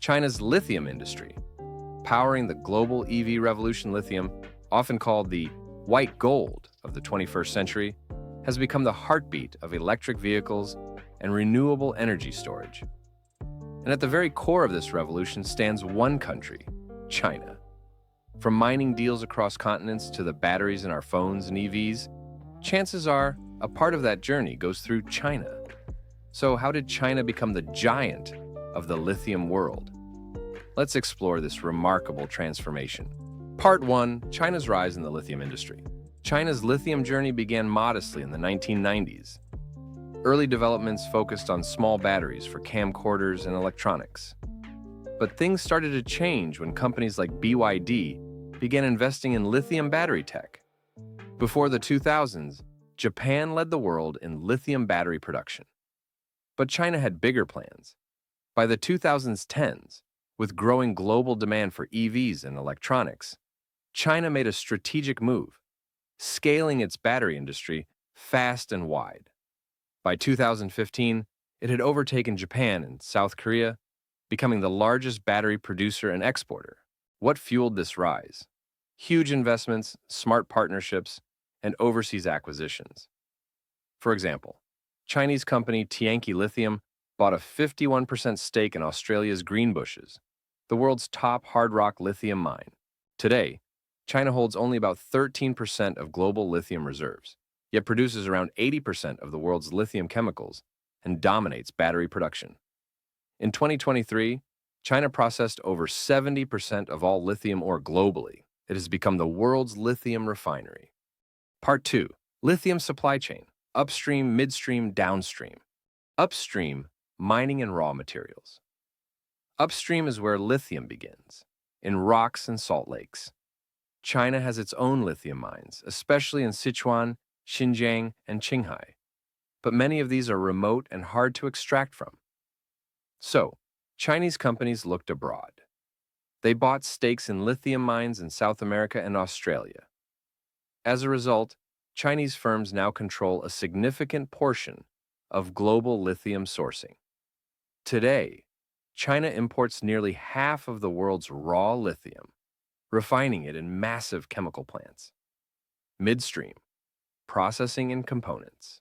China's lithium industry, powering the global EV revolution. Lithium, often called the white gold of the 21st century, has become the heartbeat of electric vehicles and renewable energy storage. And at the very core of this revolution stands one country, China. From mining deals across continents to the batteries in our phones and EVs, chances are a part of that journey goes through China. So how did China become the giant of the lithium world? Let's explore this remarkable transformation. Part 1. China's rise in the lithium industry. China's lithium journey began modestly in the 1990s. Early developments focused on small batteries for camcorders and electronics. But things started to change when companies like BYD began investing in lithium battery tech. Before the 2000s, Japan led the world in lithium battery production. But China had bigger plans. By the 2010s, with growing global demand for EVs and electronics, China made a strategic move, scaling its battery industry fast and wide. By 2015, it had overtaken Japan and South Korea, becoming the largest battery producer and exporter. What fueled this rise? Huge investments, smart partnerships, and overseas acquisitions. For example, Chinese company Tianqi Lithium bought a 51% stake in Australia's Greenbushes, the world's top hard rock lithium mine. Today, China holds only about 13% of global lithium reserves, yet produces around 80% of the world's lithium chemicals and dominates battery production. In 2023, China processed over 70% of all lithium ore globally. It has become the world's lithium refinery. Part 2. Lithium supply chain. Upstream, midstream, downstream. Upstream, mining and raw materials. Upstream is where lithium begins, in rocks and salt lakes. China has its own lithium mines, especially in Sichuan, Xinjiang, and Qinghai. But many of these are remote and hard to extract from. So, Chinese companies looked abroad. They bought stakes in lithium mines in South America and Australia. As a result, Chinese firms now control a significant portion of global lithium sourcing. Today, China imports nearly half of the world's raw lithium, refining it in massive chemical plants. Midstream, processing and components.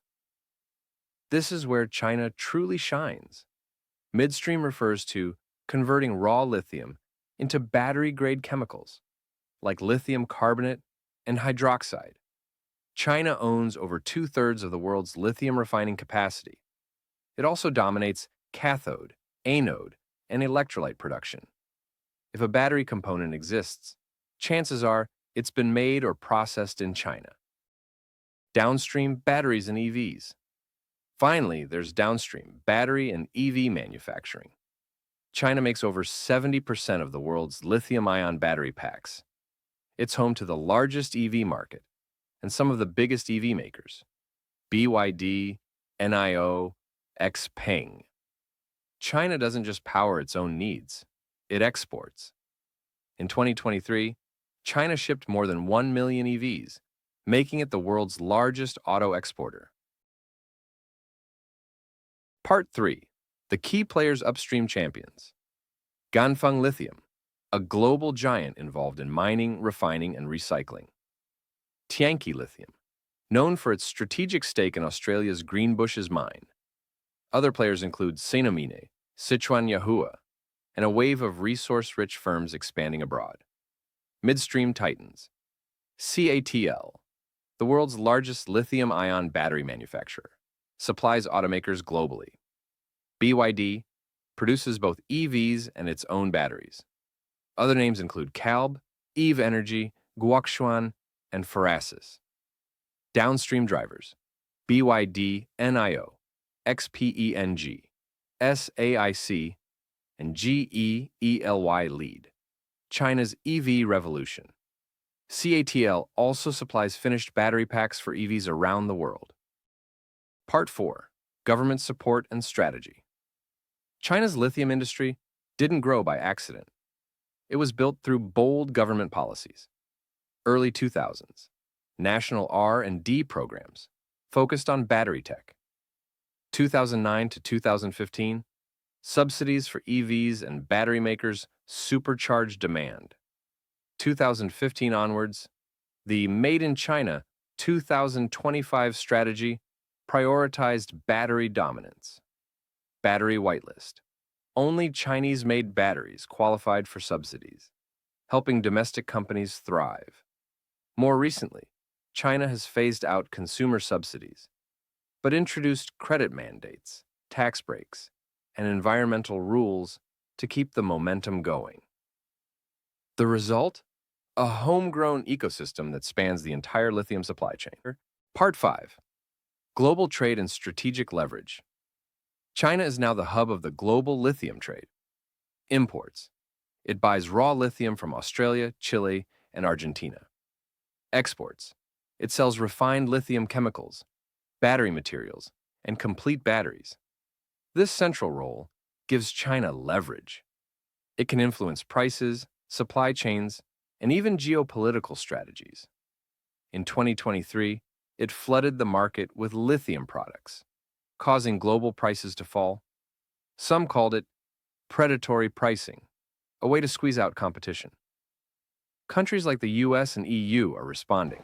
This is where China truly shines. Midstream refers to converting raw lithium into battery-grade chemicals, like lithium carbonate and hydroxide. China owns over 2/3 of the world's lithium refining capacity. It also dominates cathode, anode, and electrolyte production. If a battery component exists, chances are it's been made or processed in China. Downstream, batteries and EVs. Finally, there's downstream, battery and EV manufacturing. China makes over 70% of the world's lithium-ion battery packs. It's home to the largest EV market and some of the biggest EV makers: BYD, NIO, XPeng. China doesn't just power its own needs, it exports. In 2023, China shipped more than 1 million EVs, making it the world's largest auto exporter. Part 3. The key players upstream champions. Ganfeng Lithium, a global giant involved in mining, refining, and recycling. Tianqi Lithium, known for its strategic stake in Australia's Greenbushes mine. Other players include Sinomine, Sichuan Yahua, and a wave of resource-rich firms expanding abroad. Midstream titans. CATL, the world's largest lithium-ion battery manufacturer, supplies automakers globally. BYD produces both EVs and its own batteries. Other names include Calb, Eve Energy, Guoxuan, and Ferasis. Downstream drivers: BYD, NIO, XPENG, SAIC, and GEELY lead China's EV revolution. CATL also supplies finished battery packs for EVs around the world. Part 4. Government support and strategy. China's lithium industry didn't grow by accident. It was built through bold government policies. Early 2000s, national R&D programs focused on battery tech. 2009 to 2015, Subsidies for EVs and battery makers supercharged demand. 2015 onwards, the Made in China 2025 strategy prioritized battery dominance. Battery whitelist. Only Chinese-made batteries qualified for subsidies, helping domestic companies thrive. More recently, China has phased out consumer subsidies, but introduced credit mandates, tax breaks, and environmental rules to keep the momentum going. The result? A homegrown ecosystem that spans the entire lithium supply chain. Part 5. Global trade and strategic leverage. China is now the hub of the global lithium trade. Imports. It buys raw lithium from Australia, Chile, and Argentina. Exports. It sells refined lithium chemicals, battery materials, and complete batteries. This central role gives China leverage. It can influence prices, supply chains, and even geopolitical strategies. In 2023, it flooded the market with lithium products, causing global prices to fall. Some called it predatory pricing, a way to squeeze out competition. Countries like the US and EU are responding.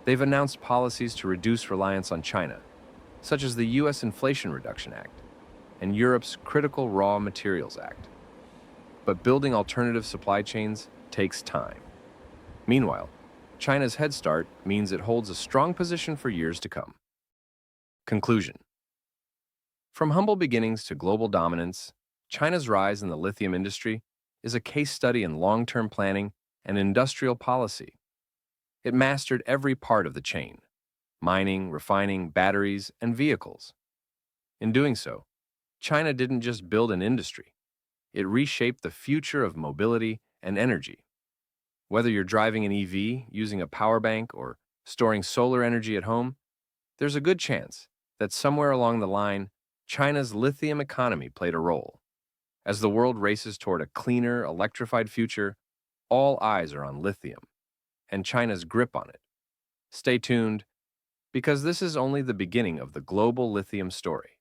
They've announced policies to reduce reliance on China, such as the US Inflation Reduction Act and Europe's Critical Raw Materials Act. But building alternative supply chains takes time. Meanwhile, China's head start means it holds a strong position for years to come. Conclusion. From humble beginnings to global dominance, China's rise in the lithium industry is a case study in long-term planning and industrial policy. It mastered every part of the chain: mining, refining, batteries, and vehicles. In doing so, China didn't just build an industry, it reshaped the future of mobility and energy. Whether you're driving an EV, using a power bank, or storing solar energy at home, there's a good chance that somewhere along the line, China's lithium economy played a role. As the world races toward a cleaner, electrified future, all eyes are on lithium and China's grip on it. Stay tuned, because this is only the beginning of the global lithium story.